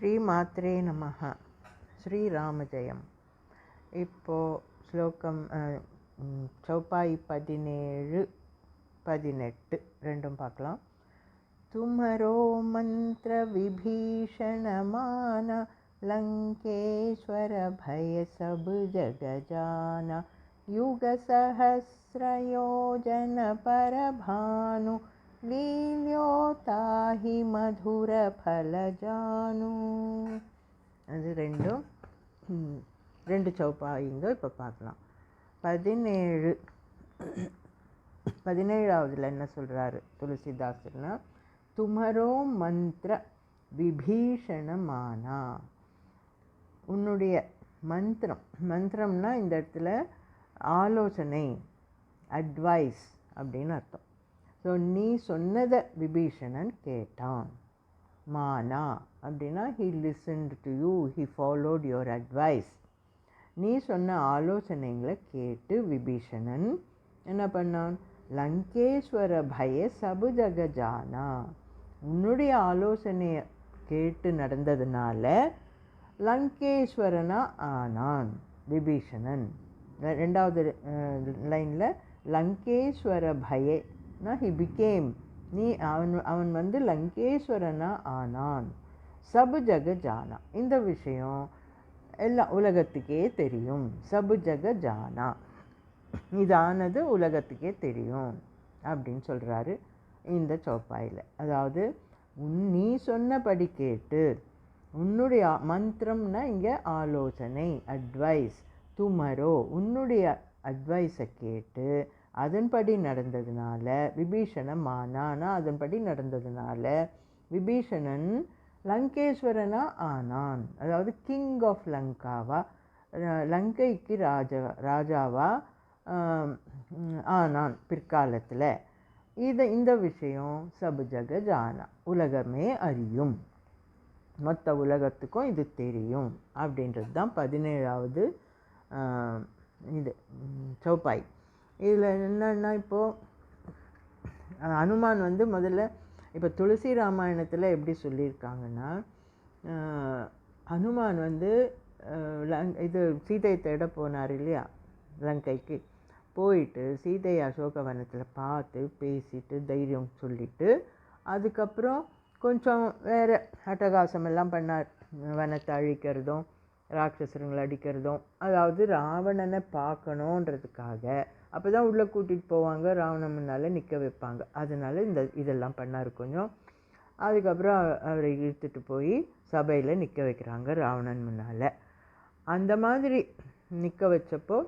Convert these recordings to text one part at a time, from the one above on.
ஸ்ரீமாத்ரே நமஹ. ஸ்ரீராமஜெயம். இப்போது ஸ்லோகம் சௌப்பாய் 17, 18 ரெண்டும் பார்க்கலாம். துமரோ மந்திர விபீஷணமான லங்கேஸ்வர பய சபு ஜகஜான யுக சஹஸ்ரயோஜன பரபானு லீல்யோதாஹி மதுர ஃபலஜானு. அது ரெண்டு சௌப்பாயிங்க இப்போ பார்க்கலாம். 17ஆவதுல என்ன சொல்கிறாரு துளசிதாசர்னா, துமரோ மந்திர விபீஷணமானா, உன்னுடைய மந்திரம்னா இந்த இடத்துல ஆலோசனை, அட்வைஸ் அப்படின்னு அர்த்தம். ஸோ நீ சொன்னதை விபீஷணன் கேட்டான். மானா அப்படின்னா he listened to you, he followed your advice. நீ சொன்ன ஆலோசனைகளை கேட்டு விபீஷணன் என்ன பண்ணான்? லங்கேஸ்வர பய சபு ஜகஜானா, உன்னுடைய ஆலோசனையை கேட்டு நடந்ததுனால லங்கேஸ்வரனா ஆனான் விபீஷணன். ரெண்டாவது லைனில் லங்கேஸ்வர பயனா he became, அவன் வந்து லங்கேஸ்வரனா ஆனான். சபு ஜகஜானா, இந்த விஷயம் எல்லா உலகத்துக்கே தெரியும். சபு ஜகஜானா, இதானது உலகத்துக்கே தெரியும் அப்படின்னு சொல்கிறாரு இந்த சௌப்பாயில். அதாவது நீ சொன்னபடி கேட்டு, உன்னுடைய மந்திரம்னா இங்கே ஆலோசனை, அட்வைஸ். துமரோ உன்னுடைய அட்வைஸை கேட்டு அதன்படி நடந்ததுனால விபீஷணமானானா, அதன்படி நடந்ததுனால விபீஷணன் லங்கேஸ்வரனா ஆனான். அதாவது கிங் ஆஃப் லங்காவா, லங்கைக்கு ராஜாவா ஆனான் பிற்காலத்தில். இந்த விஷயம் சபு ஜகஜானா, உலகமே அறியும், மொத்த உலகத்துக்கும் இது தெரியும் அப்படின்றது தான் 17ஆவது இது சௌப்பாய். இதில் என்னன்னா, இப்போது ஹனுமான் வந்து முதல்ல இப்போ துளசி ராமாயணத்தில் எப்படி சொல்லியிருக்காங்கன்னா, ஹனுமான் வந்து இது சீதையை தேட போனார் இல்லையா, லங்கைக்கு போயிட்டு சீதையை அசோகவனத்தில் பார்த்து பேசிட்டு தைரியம் சொல்லிவிட்டு அதுக்கப்புறம் கொஞ்சம் வேறு அட்டகாசம் எல்லாம் பண்ணார். வனத்தை அழிக்கிறதும் ராட்சசருங்களை அடிக்கிறதும், அதாவது ராவணனை பார்க்கணுன்றதுக்காக. அப்போ தான் உள்ளே கூட்டிகிட்டு போவாங்க, ராவணன் முன்னால் நிற்க வைப்பாங்க. அதனால இதெல்லாம் பண்ணார் கொஞ்சம். அதுக்கப்புறம் அவரை இழுத்துட்டு போய் சபையில் நிற்க வைக்கிறாங்க ராவணன் முன்னால். அந்த மாதிரி நிற்க வச்சப்போ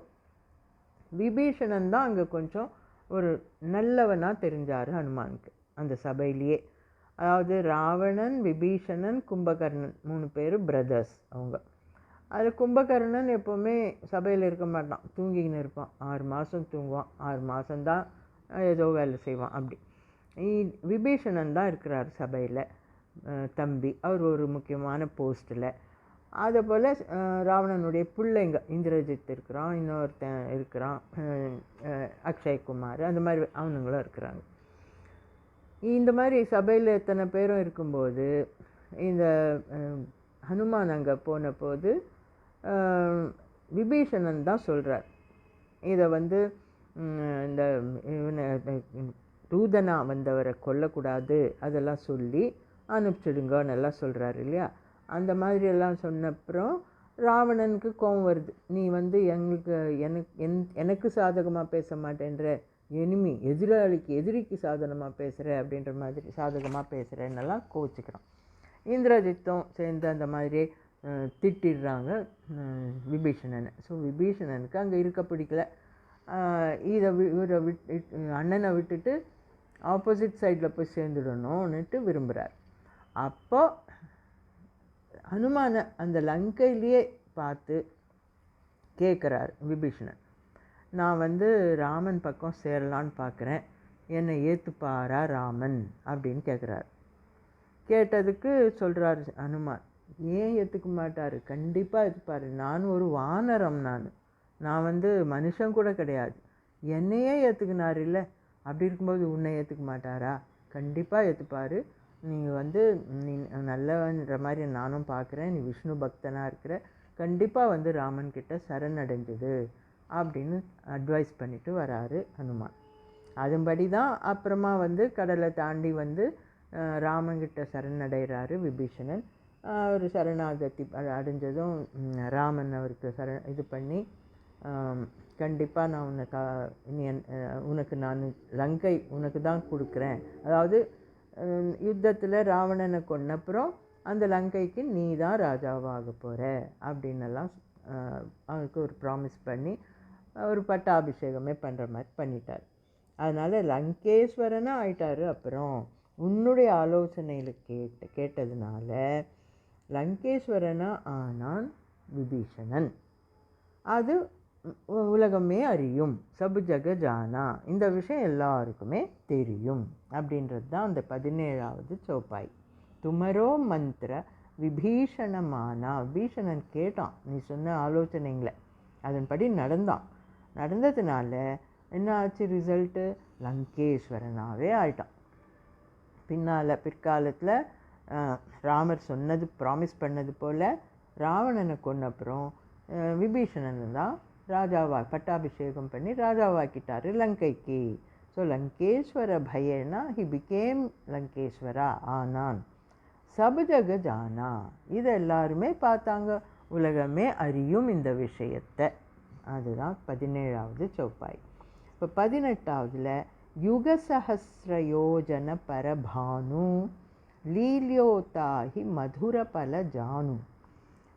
விபீஷணன் தான் அங்கே கொஞ்சம் ஒரு நல்லவனாக தெரிஞ்சார் ஹனுமானுக்கு அந்த சபையிலேயே. அதாவது ராவணன், விபீஷணன், கும்பகர்ணன் 3 பேர் பிரதர்ஸ் அவங்க. அது கும்பகர்ணன் எப்போவுமே சபையில் இருக்க மாட்டான், தூங்கிக்கின்னு இருப்பான். 6 மாதம் தூங்குவான், 6 மாதம்தான் ஏதோ வேலை செய்வான். அப்படி விபீஷணன் தான் இருக்கிறார் சபையில், தம்பி. அவர் ஒரு முக்கியமான போஸ்ட்டில். அதை போல் ராவணனுடைய பிள்ளைங்க இந்திரஜித் இருக்கிறான், இன்னொருத்தன் இருக்கிறான் அக்ஷய்குமார், அந்த மாதிரி அவனுங்களும் இருக்கிறாங்க. இந்த மாதிரி சபையில் எத்தனை பேரும் இருக்கும்போது இந்த ஹனுமான் அங்கே போன போது விபீஷணன் தான் சொல்கிறார், இதை வந்து இந்த தூதனா வந்தவரை கொல்லக்கூடாது அதெல்லாம் சொல்லி அனுப்பிச்சிடுங்கன்னு எல்லாம் சொல்கிறார் இல்லையா. அந்த மாதிரி எல்லாம் சொன்னப்புறம் ராவணனுக்கு கோபம் வருது. நீ வந்து எனக்கு சாதகமாக பேச மாட்டேன்ற, எதிரிக்கு சாதகமாக பேசுகிற அப்படின்ற மாதிரி சாதகமாக பேசுகிறேன்னெல்லாம் கோச்சிக்கிறான். இந்திரஜித்தும் சேர்ந்து அந்த மாதிரி திட்டிடுறாங்க விபீஷணனை. ஸோ விபீஷணனுக்கு அங்கே இருக்க பிடிக்கல. இவரை அண்ணனை விட்டுட்டு ஆப்போசிட் சைடில் போய் சேர்ந்துடணும்னுட்டு விரும்புகிறார். அப்போ ஹனுமானை அந்த லங்கையிலேயே பார்த்து கேட்குறார் விபீஷணன், நான் வந்து ராமன் பக்கம் சேரலான்னு பார்க்குறேன், என்னை ஏற்றுப்பாரா ராமன் அப்படின்னு கேட்குறாரு. கேட்டதுக்கு சொல்கிறார் ஹனுமான், ஏன் ஏற்றுக்க மாட்டார்? கண்டிப்பாக ஏற்றுப்பார். நான் ஒரு வானரம், நான் வந்து மனுஷன் கூட கிடையாது, என்னையே ஏற்றுக்கினார் இல்லை, அப்படி இருக்கும்போது உன்னை ஏற்றுக்க மாட்டாரா? கண்டிப்பாக ஏற்றுப்பார். நீ வந்து நீ நல்லன்ற மாதிரி நானும் பார்க்குறேன், நீ விஷ்ணு பக்தனாக இருக்கிற, கண்டிப்பாக வந்து ராமன் கிட்ட சரணடைஞ்சிடு அப்படின்னு அட்வைஸ் பண்ணிட்டு வராரு ஹனுமான். அதுபடி தான் அப்புறமா வந்து கடலை தாண்டி வந்து ராமன்கிட்ட சரணடைகிறாரு விபீஷணன். ஒரு சரணாகதி அடைஞ்சதும் ராமன் அவருக்கு இது பண்ணி, கண்டிப்பாக நான் உனக்கு நான் லங்கை உனக்கு தான் கொடுக்குறேன், அதாவது யுத்தத்தில் ராவணனை கொன்னப்புறம் அந்த லங்கைக்கு நீ தான் ராஜாவாக போகிற அப்படின்னெல்லாம் அவனுக்கு ஒரு ப்ராமிஸ் பண்ணி ஒரு பட்டாபிஷேகமே பண்ணுற மாதிரி பண்ணிட்டார். அதனால் லங்கேஸ்வரனாக ஆயிட்டார். அப்புறம் உன்னுடைய ஆலோசனையில் கேட்டதுனால லங்கேஸ்வரனாக ஆனான் விபீஷணன். அது உலகமே அறியும், சபு ஜக ஜானா, இந்த விஷயம் எல்லாருக்குமே தெரியும் அப்படின்றது தான் அந்த 17வது சோப்பாய். துமரோ மந்திர விபீஷணமானா, விபீஷணன் கேட்டான் நீ சொன்ன ஆலோசனைங்களை, அதன்படி நடந்ததுனால என்ன ஆச்சு ரிசல்ட்டு? லங்கேஸ்வரனாகவே ஆயிட்டான். பிற்காலத்தில் ராமர் சொன்னது ப்ராமிஸ் பண்ணது போல் ராவணனை கொன்னப்புறம் விபீஷணனை தான் பட்டாபிஷேகம் பண்ணி ராஜாவாக்கிட்டார் லங்கைக்கு. So Lankeswara பயனா he became Lankeshwara ஆனான். சபு ஜக ஜானா, இதை எல்லாருமே பார்த்தாங்க, உலகமே அறியும் இந்த விஷயத்தை. அதுதான் 17வது சோப்பாய். இப்போ 18வதுல யுகசஹஸ்ரயோஜன பரபானு லீல்யோதாஹி மதுர பல ஜானு.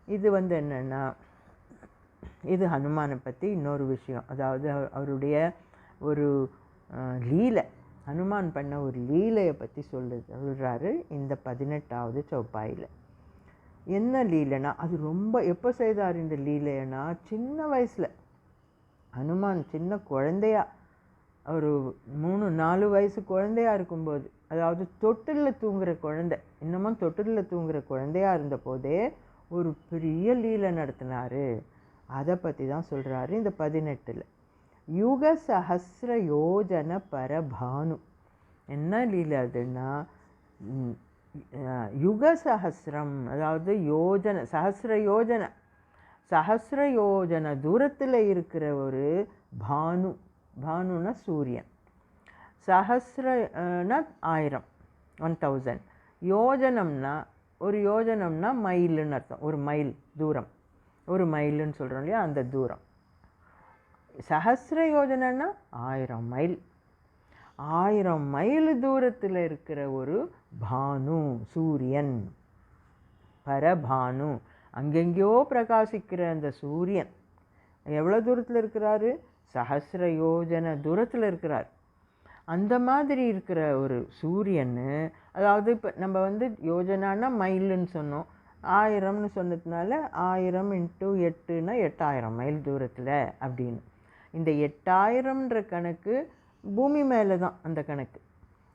இது வந்து என்னென்னா, இது ஹனுமானை பற்றி இன்னொரு விஷயம். அதாவது அவருடைய ஒரு லீலை, ஹனுமான் பண்ண ஒரு லீலையை பற்றி சொல்கிறாரு இந்த 18வது சோப்பாயில். என்ன லீலைனா, அது ரொம்ப எப்போ செய்தார் இந்த லீலைன்னா, சின்ன வயசில் ஹனுமான் சின்ன குழந்தையா, ஒரு 3-4 வயசு குழந்தையா இருக்கும்போது, அதாவது தொட்டிலில் தூங்குகிற குழந்தை, இன்னமும் தொட்டிலில் தூங்குகிற குழந்தையா இருந்த போதே ஒரு பெரிய லீலை நடத்தினார். அதை பற்றி தான் சொல்கிறாரு இந்த 18ல். யுக சஹஸ்ர யோஜன பரபானு. என்ன லீலை அதுன்னா, யுக சஹஸ்ரம், அதாவது யோஜனை, சஹஸ்ர யோஜன தூரத்தில் இருக்கிற ஒரு பானு, பானுனா சூரியன், சஹஸ்ரனா 1000, 1000, யோஜனம்னா ஒரு யோஜனம்னா மைலுன்னு அர்த்தம், ஒரு மைல் தூரம், ஒரு மைலுன்னு சொல்கிறோம் இல்லையா, அந்த தூரம். சஹஸ்ர யோஜனைன்னா 1000 மைல், 1000 மைல் தூரத்தில் இருக்கிற ஒரு பானு சூரியன், பரபானு, அங்கெங்கேயோ பிரகாசிக்கிற அந்த சூரியன் எவ்வளோ தூரத்தில் இருக்கிறாரு? சஹஸ்ர யோஜன தூரத்தில் இருக்கிறார். அந்த மாதிரி இருக்கிற ஒரு சூரியன், அதாவது இப்போ நம்ம வந்து யோஜனானா மைலுன்னு சொன்னோம், 1000ன்னு சொன்னதுனால 1000 × 8னா 8000 மைல் தூரத்தில் அப்படின்னு. இந்த 8000ன்ற கணக்கு பூமி மேலே தான் அந்த கணக்கு.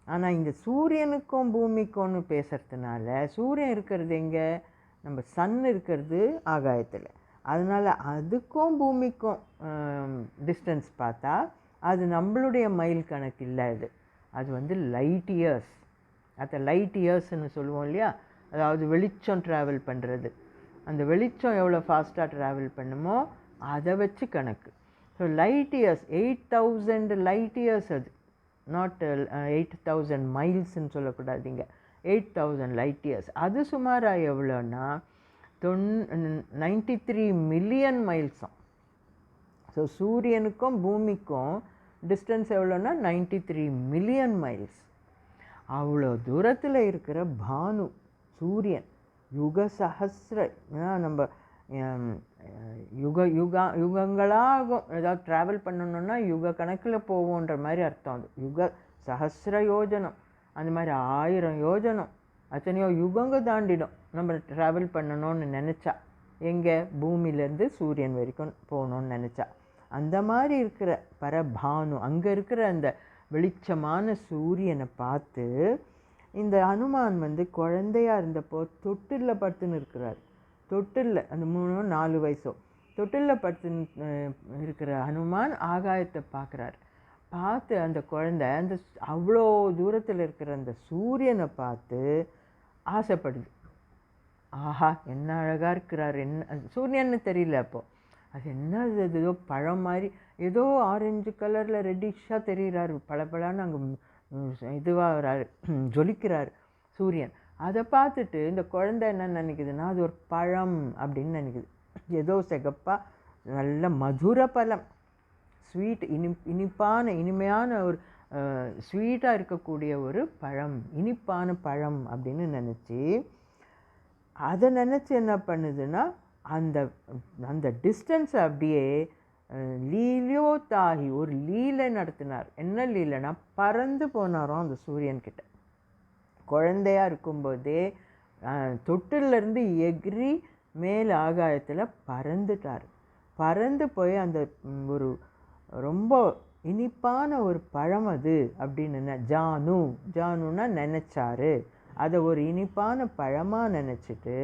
ஆனால் இந்த சூரியனுக்கும் பூமிக்கும்னு பேசுகிறதுனால, சூரியன் இருக்கிறது எங்கே? நம்ம சன் இருக்கிறது ஆகாயத்தில். அதனால் அதுக்கும் பூமிக்கும் டிஸ்டன்ஸ் பார்த்தா அது நம்மளுடைய மைல் கணக்கு இல்லை, அது வந்து லைட் இயர்ஸ். அதை லைட் இயர்ஸ்ன்னு சொல்லுவோம் இல்லையா, அதாவது வெளிச்சம் ட்ராவல் பண்ணுறது, அந்த வெளிச்சம் எவ்வளோ ஃபாஸ்ட்டாக ட்ராவல் பண்ணுமோ அதை வச்சு கணக்கு. So light years 8000 light years, அது நாட் 8000 மைல்ஸ்ன்னு சொல்லக்கூடாதுங்க, 8000 லைட் இயர்ஸ். அது சுமாராக எவ்வளோன்னா 93 மில்லியன் மைல்ஸும். ஸோ சூரியனுக்கும் பூமிக்கும் டிஸ்டன்ஸ் எவ்வளோன்னா 93 மில்லியன் மைல்ஸ். அவ்வளோ தூரத்தில் இருக்கிற பானு சூரியன், யுக சஹஸ்ர, நம்ம யுகங்களாகும், ஏதாவது ட்ராவல் பண்ணணுன்னா யுக கணக்கில் போவோன்ற மாதிரி அர்த்தம். அது யுக சஹஸ்ர யோஜனம், அந்த மாதிரி 1000 யோஜனம், அத்தனையோ யுகங்க தாண்டிடும் நம்ம ட்ராவல் பண்ணணும்னு நினச்சா, எங்கே? பூமியிலேருந்து சூரியன் வரைக்கும் போகணுன்னு நினச்சா. அந்த மாதிரி இருக்கிற பரபானு, அங்கே இருக்கிற அந்த வெளிச்சமான சூரியனை பார்த்து இந்த ஹனுமான் வந்து குழந்தையாக இருந்தப்போ தொட்டிலில் படுத்துன்னு இருக்கிறார். தொட்டிலில் அந்த 3-4 வயசோ தொட்டிலில் படுத்துன்னு இருக்கிற ஹனுமான் ஆகாயத்தை பார்க்குறார். பார்த்து அந்த குழந்தை அந்த அவ்வளோ தூரத்தில் இருக்கிற அந்த சூரியனை பார்த்து ஆசைப்படுது. ஆஹா, என்ன அழகாக இருக்கிறார், என்ன சூரியன்னு தெரியல அப்போது. அது என்ன, அது ஏதோ பழம் மாதிரி, ஏதோ ஆரஞ்சு கலரில் ரெட்டிஷாக தெரிகிறாரு, பளபளன்னு அங்கே இதுவாகிறாரு, ஜொலிக்கிறார் சூரியன். அதை பார்த்துட்டு இந்த குழந்தை என்ன நினைக்குதுன்னா, அது ஒரு பழம் அப்படின்னு நினைக்குது. ஏதோ சிகப்பாக நல்ல மதுர பழம், ஸ்வீட், இனிப்பான இனிமையான ஒரு ஸ்வீட்டாக இருக்கக்கூடிய ஒரு பழம், இனிப்பான பழம் அப்படின்னு நினச்சி, அதை நினச்சி என்ன பண்ணுதுன்னா, அந்த அந்த டிஸ்டன்ஸை அப்படியே லீலையோ தாகி ஒரு லீலை நடத்தினார். என்ன லீலைனா, பறந்து போனாரோ அந்த சூரியன்கிட்ட. குழந்தையாக இருக்கும்போதே தொட்டிலேருந்து எகிரி மேல் ஆகாயத்தில் பறந்துட்டார். பறந்து போய் அந்த ஒரு ரொம்ப இனிப்பான ஒரு பழம் அது அப்படின்னு ஜானுன்னா நினச்சாரு. அதை ஒரு இனிப்பான பழமாக நினச்சிட்டு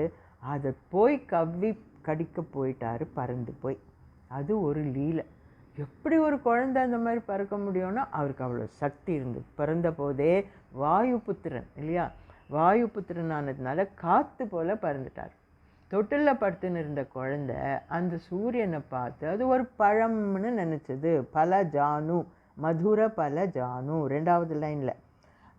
அதை போய் கவ்வி கடிக்க போயிட்டாரு, பறந்து போய். அது ஒரு லீலை. எப்படி ஒரு குழந்தை அந்த மாதிரி பறக்க முடியும்னா, அவருக்கு அவ்வளோ சக்தி இருந்தது. பிறந்த போதே வாயுபுத்திரன் இல்லையா, வாயுபுத்திரன் ஆனதுனால காற்று போல் பறந்துட்டார். தொட்டிலில் படுத்துன்னு இருந்த குழந்தை அந்த சூரியனை பார்த்து அது ஒரு பழம்னு நினச்சது. பல ஜானு, மதுர பல ஜானு, 2வது லைனில்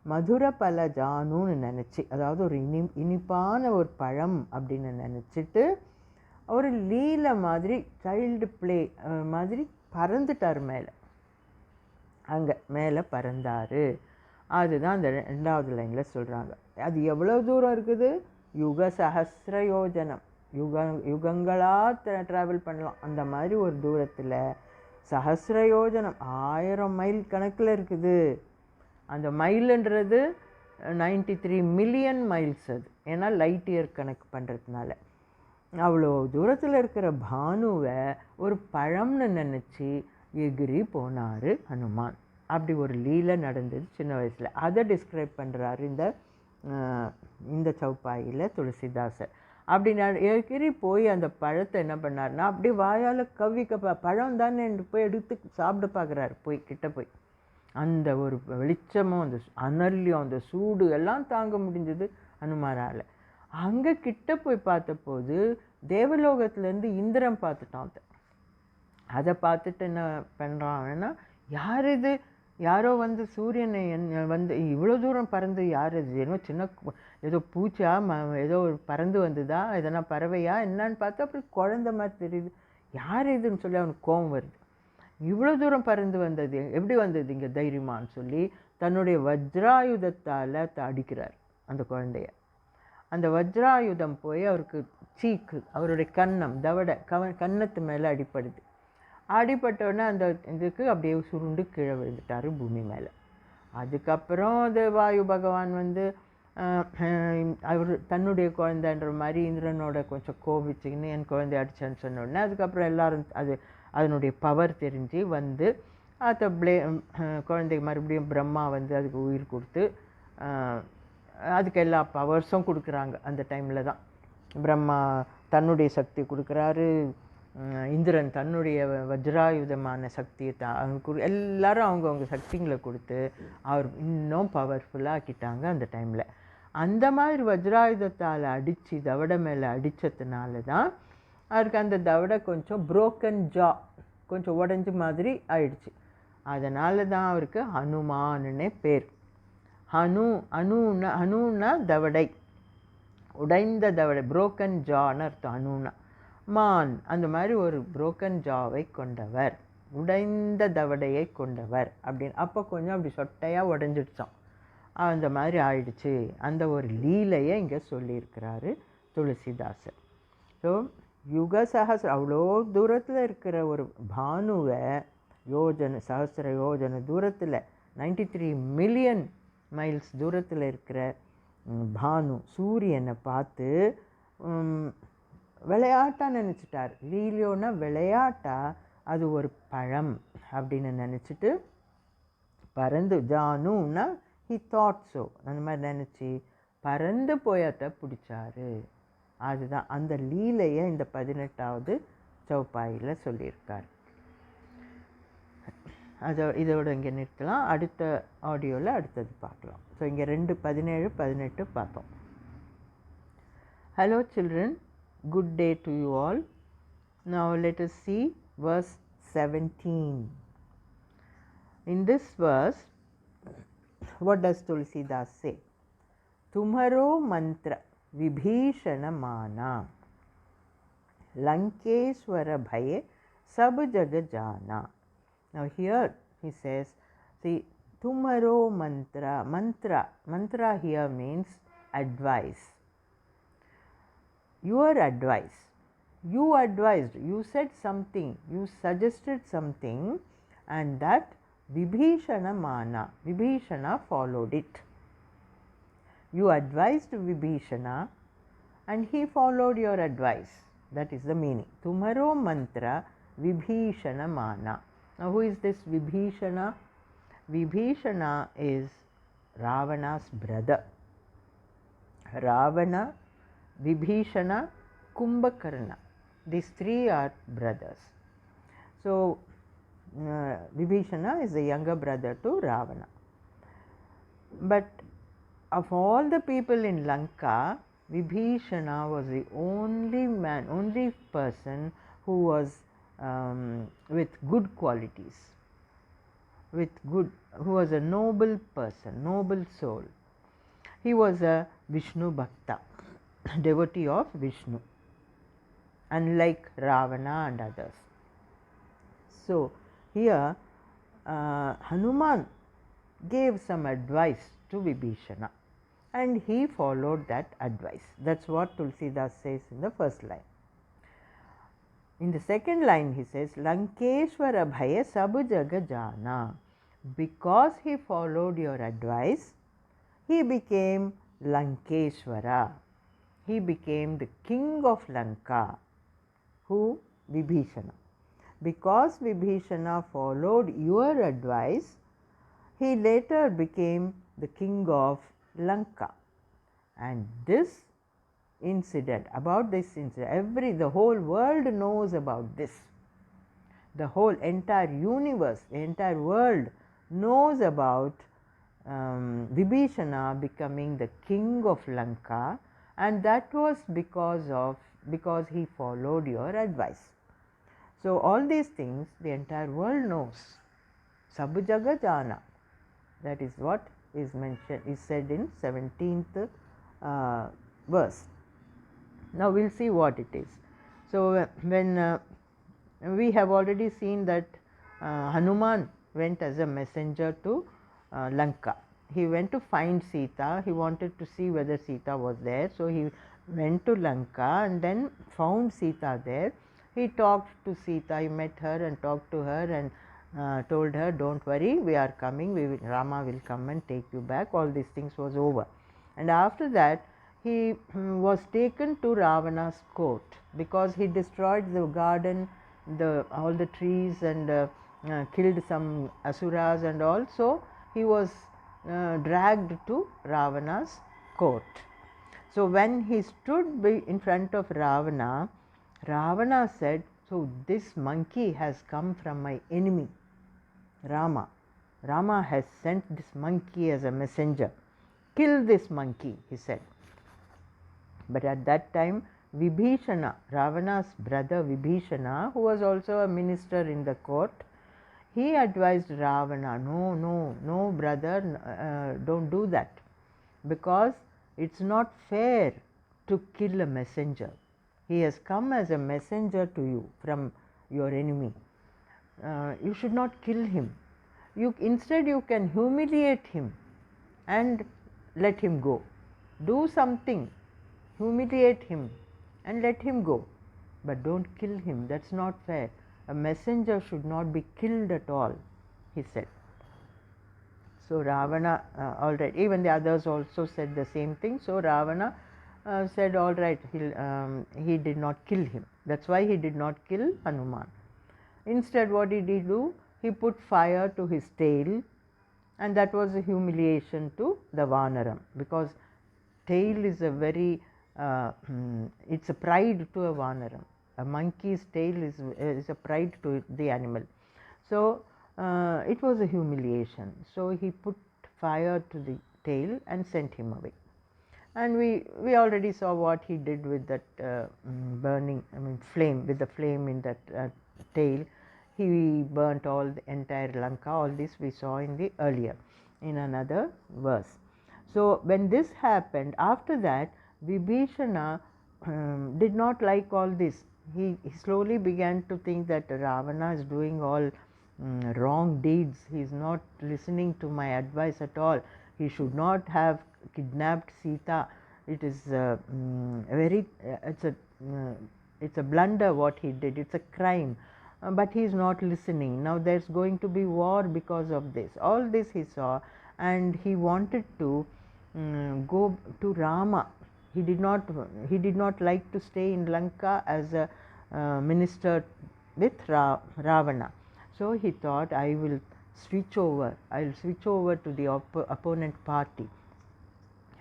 மதுர பல ஜானுன்னு நினச்சி, அதாவது ஒரு இனிப்பான ஒரு பழம் அப்படின்னு நினச்சிட்டு ஒரு லீலை மாதிரி, சைல்டு ப்ளே மாதிரி பறந்துட்டார் மேலே. அங்கே மேலே பறந்தார். அதுதான் அந்த 2வது லைனில் சொல்கிறாங்க. அது எவ்வளோ தூரம் இருக்குது, யுக சஹஸ்ர யோஜனம், யுகங்களாக ட்ராவல் பண்ணலாம். அந்த மாதிரி ஒரு தூரத்தில் சஹஸ்ர யோஜனம் 1000 மைல் கணக்கில் இருக்குது. அந்த மைலுன்றது 93 மில்லியன் மைல்ஸ். அது ஏன்னா லைட் இயர் கணக்கு பண்ணுறதுனால. அவ்வளோ தூரத்தில் இருக்கிற பானுவை ஒரு பழம்னு நினச்சி எகிரி போனார் ஹனுமான். அப்படி ஒரு லீலை நடந்தது சின்ன வயசில். அதை டிஸ்கிரைப் பண்ணுறாரு இந்த சௌப்பாயில் துளசிதாசர். அப்படி எகிரி போய் அந்த பழத்தை என்ன பண்ணார்னா, அப்படி வாயால் கவ்விக்க, பழம் தானே போய் எடுத்து சாப்பிட பார்க்குறாரு. போய் கிட்ட போய் அந்த ஒரு வெளிச்சமும் அந்த அனல்யம் அந்த சூடு எல்லாம் தாங்க முடிஞ்சது ஹனுமாரால். அங்கே கிட்ட போய் பார்த்தபோது தேவலோகத்துலேருந்து இந்திரன் பார்த்துட்டான். அதை பார்த்துட்டு என்ன பண்ணுறான்னா, யார் இது, யாரோ வந்து சூரியனை வந்து இவ்வளோ தூரம் பறந்து, யார் இது, ஏதோ சின்ன ஏதோ பூச்சா ஏதோ ஒரு பறந்து வந்ததா, எதனா பறவையா என்னன்னு பார்த்தா அப்படி குழந்த மாதிரி தெரியுது, யார் இதுன்னு சொல்லி அவனுக்கு கோபம் வருது. இவ்வளோ தூரம் பறந்து வந்தது எப்படி வந்தது இங்கே தைரியமான்னு சொல்லி தன்னுடைய வஜ்ராயுதத்தால் அடிக்கிறார் அந்த குழந்தைய. அந்த வஜ்ராயுதம் போய் அவருக்கு சீக்கு, அவருடைய கன்னம், தவடை கன்னத்து மேலே அடிப்படுது. அடிப்பட்டோடனே அந்த இதுக்கு அப்படியே சுருண்டு கீழே விழுந்துட்டார் பூமி மேலே. அதுக்கப்புறம் அது வாயு பகவான் வந்து அவர் தன்னுடைய குழந்தைன்ற மாதிரி இந்திரனோட கொஞ்சம் கோபிச்சுக்கின்னு என் குழந்தை அடிச்சேன்னு சொன்னோடனே அதுக்கப்புறம் எல்லோரும் அதனுடைய பவர் தெரிஞ்சு வந்து அதை குழந்தைக்கு மறுபடியும் பிரம்மா வந்து அதுக்கு உயிர் கொடுத்து அதுக்கு எல்லா பவர்ஸும் கொடுக்குறாங்க. அந்த டைமில் தான் பிரம்மா தன்னுடைய சக்தி கொடுக்குறாரு, இந்திரன் தன்னுடைய வஜ்ராயுதமான சக்தியை எல்லாரும் அவங்கவுங்க சக்திங்களை கொடுத்து அவர் இன்னும் பவர்ஃபுல்லாக ஆக்கிட்டாங்க அந்த டைமில். அந்த மாதிரி வஜ்ராயுதத்தால் அடித்து தவடை மேலே அடித்ததுனால தான் அவருக்கு அந்த தவடை கொஞ்சம் புரோக்கன் ஜா, கொஞ்சம் உடஞ்சி மாதிரி ஆயிடுச்சு. அதனால தான் அவருக்கு ஹனுமானுன்னே பேர். ஹனுன்னா தவடை, உடைந்த தவடை, புரோக்கன் ஜான்னு அர்த்தம். ஹனுனா மான், அந்த மாதிரி ஒரு புரோக்கன் ஜாவை கொண்டவர், உடைந்த தவடையை கொண்டவர் அப்படின்னு. அப்போ கொஞ்சம் அப்படி சொட்டையாக உடஞ்சிடுச்சோம், அந்த மாதிரி ஆயிடுச்சு. அந்த ஒரு லீலையை இங்கே சொல்லியிருக்கிறாரு துளசிதாசர். ஸோ யுக சஹஸ்ர, அவ்வளோ தூரத்தில் இருக்கிற ஒரு பானுவை சஹஸ்ர யோஜனை தூரத்தில் 93 மில்லியன் மைல்ஸ் தூரத்தில் இருக்கிற பானு சூரியனை பார்த்து விளையாட்டாக நினச்சிட்டார். லீலியோன்னா விளையாட்டா, அது ஒரு பழம் அப்படின்னு நினச்சிட்டு பறந்து, ஜானுன்னா ஹி தாட் ஸோ, அந்த மாதிரி நினச்சி பறந்து போயத்தை பிடிச்சாரு. அதுதான் அந்த லீலையை இந்த 18வது சௌப்பாயில் சொல்லியிருக்கார். இதோட இங்கே நிறுத்தலாம். அடுத்த ஆடியோவில் அடுத்தது பார்க்கலாம். ஸோ இங்கே 2:17, 18 பார்த்தோம். Hello children, good day to you all. Now let us see verse 17. In this verse, what does Tulsidas say? Tumharo mantra vibhishana mana lankeshwara bhaye sab jag jana. Now here he says, see, tumharo mantra here means advice. Your advice, you advised, you said something, you suggested something, and that Vibhishana mana, Vibhishana followed it. You advised Vibhishana and he followed your advice. That is the meaning. Tumharo mantra Vibhishana mana. Now who is this Vibhishana? Vibhishana is Ravana's brother. Ravana, Vibhishana, Kumbhakarna. These three are brothers. So Vibhishana is the younger brother to Ravana. But of all the people in Lanka, Vibhishana was the only man, only person who was with good qualities, who was a noble person, noble soul. He was a Vishnu Bhakta, devotee of Vishnu, unlike Ravana and others. So here Hanuman gave some advice to Vibhishana and he followed that advice. That's what Tulsidas says in the first line. In the second line he says, Lankeshwara bhaya sabu jaga jana. Because he followed your advice, he became Lankeshwara. He became the king of Lanka. Who? Vibhishana. Because Vibhishana followed your advice, he later became the king of Lanka. And this incident, the whole world knows about this. The whole entire universe, the entire world knows about Vibhishana becoming the king of Lanka, and that was because he followed your advice. So all these things the entire world knows. Sabu jaga jana. That is what is mentioned, is said in 17th verse. Now we'll see what it is. So when we have already seen that Hanuman went as a messenger to Lanka. He went to find Sita. He wanted to see whether Sita was there. So he went to Lanka and then found Sita there. He talked to Sita. He met her and talked to her and told her, don't worry, we are coming, Rama will come and take you back. All these things was over. And after that he was taken to Ravana's court because he destroyed the garden, all the trees, and killed some asuras and all. So he was dragged to Ravana's court. So when he stood in front of Ravana, Ravana said, so this monkey has come from my enemy Rama. Rama has sent this monkey as a messenger. Kill this monkey, he said. But at that time Vibhishana, Ravana's brother Vibhishana, who was also a minister in the court, he advised Ravana, no brother, don't do that, because it's not fair to kill a messenger. He has come as a messenger to you from your enemy. You should not kill him. Instead you can humiliate him and let him go. Do something, humiliate him and let him go, but don't kill him. That's not fair. A messenger should not be killed at all, he said. So Ravana, all right, even the others also said the same thing. So Ravana said, all right, he did not kill him. That's why he did not kill Hanuman. Instead, what did he do? He put fire to his tail, and that was a humiliation to the Vanaram, because tail is a very, it's a pride to a Vanaram. A monkey's tail is a pride to the animal. So it was a humiliation. So he put fire to the tail and sent him away. And we already saw what he did with that burning, flame, with the flame in that tail. He burnt all the entire Lanka. All this we saw in the earlier, in another verse. So when this happened, after that, Vibhishana did not like all this. He slowly began to think that Ravana is doing all wrong deeds. He is not listening to my advice at all. He should not have kidnapped Sita. It is it's a blunder what he did. It's a crime. But he is not listening. Now there's going to be war because of this. All this he saw, and he wanted to go to Rama. He did not like to stay in Lanka as a minister with Ravana. So he thought, I'll switch over to the opponent party.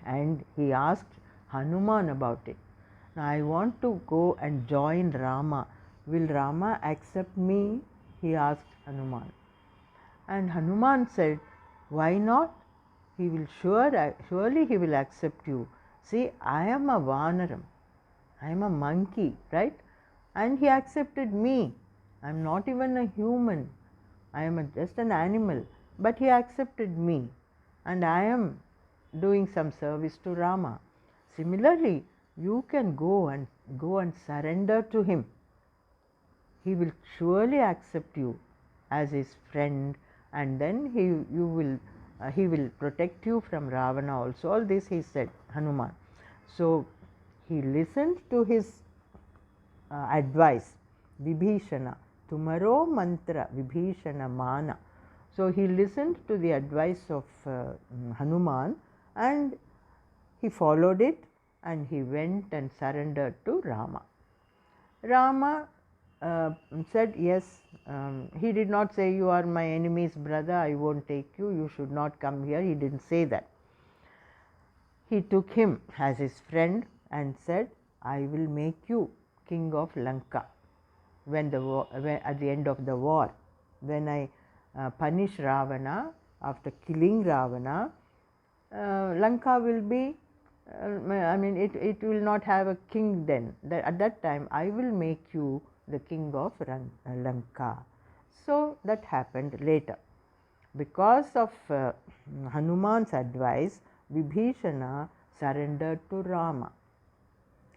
And he asked Hanuman about it. Now I want to go and join Rama. Will Rama accept me? He asked Hanuman. And Hanuman said, why not? He will surely he will accept you. See, I am a Vanaram. I am a monkey, right? And he accepted me. I am not even a human. I am just an animal. But he accepted me. And I am doing some service to Rama. Similarly, you can go and surrender to him. He will surely accept you as his friend, and then he will protect you from Ravana also. All this he said, Hanuman. So he listened to his advice, Vibhishana. Tumaro mantra Vibhishana mana. So he listened to the advice of Hanuman, and he followed it, and he went and surrendered to Rama. Rama said yes. He did not say, you are my enemy's brother, I won't take you, you should not come here. He didn't say that. He took him as his friend and said, I will make you king of Lanka when at the end of the war. When I punish Ravana, after killing Ravana, Lanka will be, it will not have a king then. At that time, I will make you the king of Lanka. So that happened later. Because of Hanuman's advice, Vibhishana surrendered to Rama.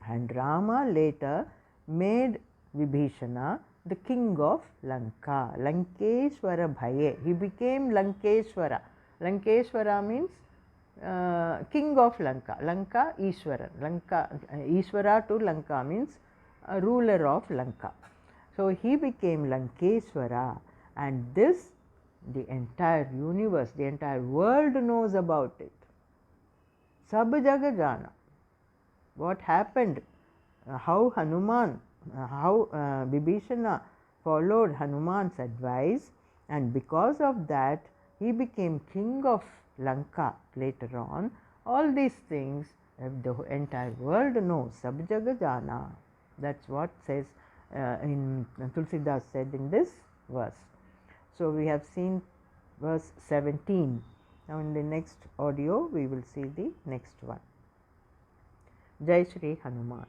And Rama later made Vibhishana the king of Lanka. Lankeshwara Bhaye. He became Lankeshwara. Lankeshwara means king of Lanka. Lanka, Ishwara. Ishwara to Lanka means a ruler of Lanka. So he became Lankeshwara, and this, the entire universe, the entire world knows about it. Sab jaga jana. What happened? How Vibhishana followed Hanuman's advice, and because of that he became king of Lanka later on. All these things the entire world knows. Sab jaga jana. That's what says in Tulsidas said in this verse. So we have seen verse 17. Now in the next audio we will see the next one. Jai Shri Hanuman.